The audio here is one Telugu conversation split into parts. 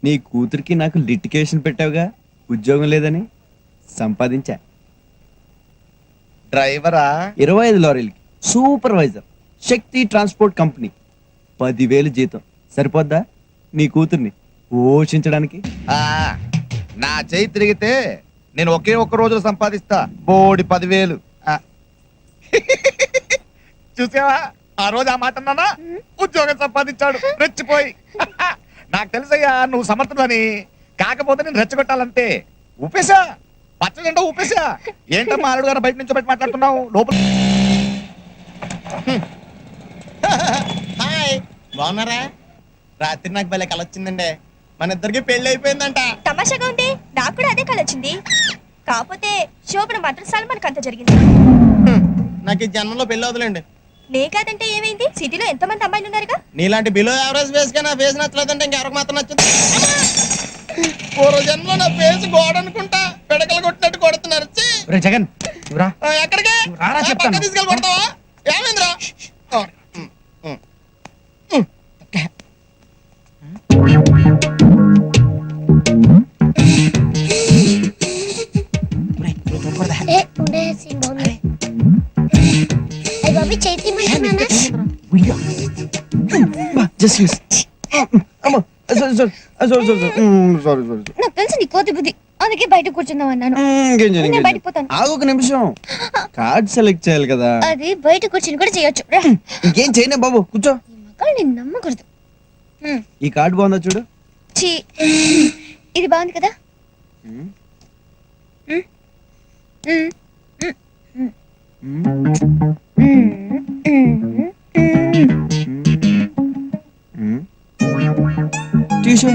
నీ కూతురికి నాకు లిటికేషన్ పెట్టావుగా, ఉద్యోగం లేదని. సంపాదించా. డ్రైవరా? 25 లారీలకి సూపర్వైజర్, శక్తి ట్రాన్స్పోర్ట్ కంపెనీ. 10,000 జీతం సరిపోద్దా నీ కూతుర్ని పోషించడానికి? నా చేయి తిరిగితే నేను ఒకే ఒక్క రోజులో సంపాదిస్తా బోడి 10,000. చూసావా, ఆ రోజు ఆ మాట అన్నానా, ఉద్యోగం సంపాదించాడు రెచ్చిపోయి. నాకు తెలుసయ్యా నువ్వు సమర్థులని, కాకపోతే నేను రెచ్చగొట్టాలంతే. ఊపేశా, పచ్చజెండా ఊపేశా. ఏంటమ్మా అల్లుడు గారు బయట నుంచి బయట మాట్లాడుతున్నావు? లోపల హాయ్, బాగున్నారా? రాత్రి నాకు భలే కల వచ్చిందండి. మన ఇద్దరికి పెళ్లి అయిపోయిందంట. తమాషాగా ఉంది, నాకు కూడా అదే కల వచ్చింది. కాకపోతే శోభన మాత్రం సల్మాన్ అంత జరిగింది. నాకు ఈ జన్మలో పెళ్లి అవుతులేండి. నే కాదంటే ఏమైంది? సిటీలో ఎంతమంది అమ్మాయిలు ఉన్నారుగా. నీలాంటి బిలో యావరేజ్ ఫేస్ గా నా ఫేస్ నచ్చలేదంటే ఇంకెవరికి మాత్రం నచ్చుతుంది? పూర్వ జన్మలో నా ఫేస్ గోడ అనుకుంటా పిడకలు కొట్టినట్టు కొడుతున్నారు. జగన్ ఎక్కడికి పక్క తీసుకెళ్ళి కొడతావా? ఏమైందిరా? నాకు తెలుసు నీ కోతి బుద్ధి, అందుకే బయట కూర్చుందాం అన్నాను. బయట పోతాను. ఆగు ఒక నిమిషం, కార్డ్ సెలెక్ట్ చేయాలి కదా. అది బయట కూర్చుని కూడా చేయొచ్చు. ఇంకేం చేయనే బాబు, కూర్చో. నేను నమ్మకూడదు. ఈ కార్డు బాగుందా చూడు. ఇది బాగుంది కదా. తీసే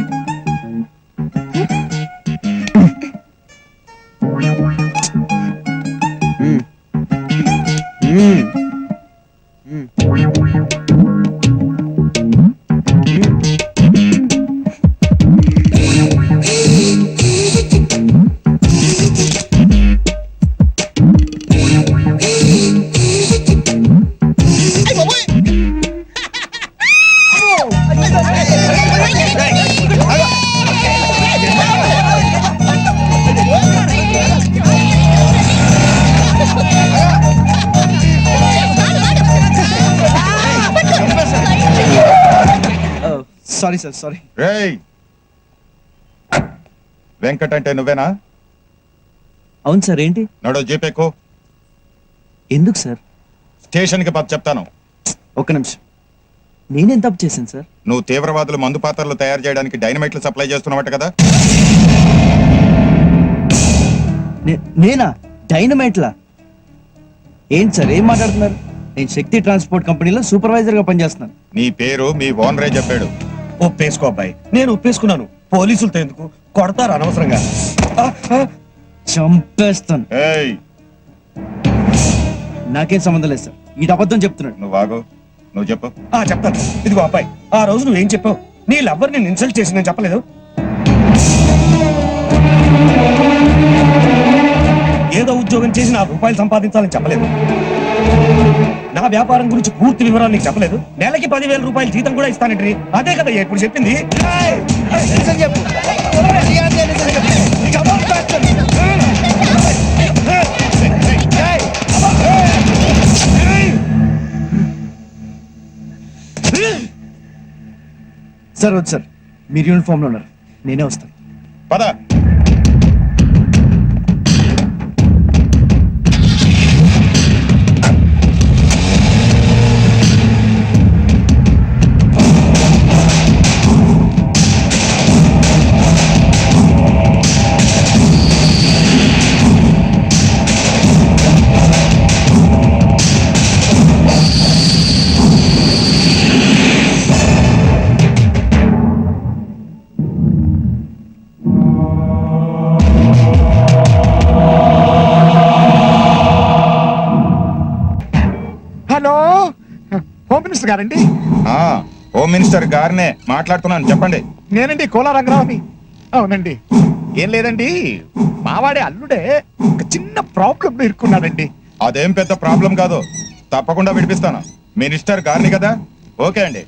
సారీ సార్, సారీ. రేయ్, వెంకట్ అంటే నువ్వేనా? అవును సార్. ఏంటి? నడో జీపేకో. ఎందుకు సార్? స్టేషన్ కి పద చెప్తాను. ఒక్క నిమిషం, నేనేం తప్పు చేశాను సార్? నువ్వు తీవ్రవాదులు మందు పాత్రలు తయారు చేయడానికి డైనమైట్లు సప్లై చేస్తున్నవట కదా. నేనా? డైనమైట్లా? ఏంటి సార్, ఏం మాట్లాడుతున్నారు? నేను శక్తి ట్రాన్స్పోర్ట్ కంపెనీలో సూపర్వైజర్ గా పనిచేస్తున్నాను. నీ పేరు మీ ఓనరే చెప్పాడు. ఒప్పేసుకో అబ్బాయి, నేను ఒప్పేసుకున్నాను. పోలీసులతో ఎందుకు కొడతారు అనవసరంగా? చంపేస్తాను. ఏయ్, నాకేం సంబంధం లేదు సార్, ఈ అబద్ధం చెప్తున్నాడు. నువ్వు ఆగు, నువ్వు చెప్పు. చెప్తాను. ఇదిగో అబ్బాయి, ఆ రోజు నువ్వేం చెప్పావు? నీ లవ్వర్ నేను ఇన్సల్ట్ చేసి నేను చెప్పలేదు. ఏదో ఉద్యోగం చేసి ₹4 సంపాదించాలని చెప్పలేదు. నా వ్యాపారం గురించి పూర్తి వివరాలు నీకు చెప్పలేదు. నెలకి ₹10,000 జీతం కూడా ఇస్తానంటే అదే కదా ఇప్పుడు చెప్పింది. సార్ వద్దు సార్, మీరు యూనిఫామ్ లో ఉన్నారు, నేనే వస్తాను. పద. హోమ్ మినిస్టర్ గారండి? హోమ్ మినిస్టర్ గారినే మాట్లాడుతున్నాను, చెప్పండి. నేనండి కోలా రంగరావుని. అవునండి. ఏం లేదండి, మావాడే అల్లుడే ఒక చిన్న ప్రాబ్లం ఇరుక్కున్నాడండి. అదేం పెద్ద ప్రాబ్లం కాదు, తప్పకుండా విడిపిస్తాను. మినిస్టర్ గారిని కదా. ఓకే అండి.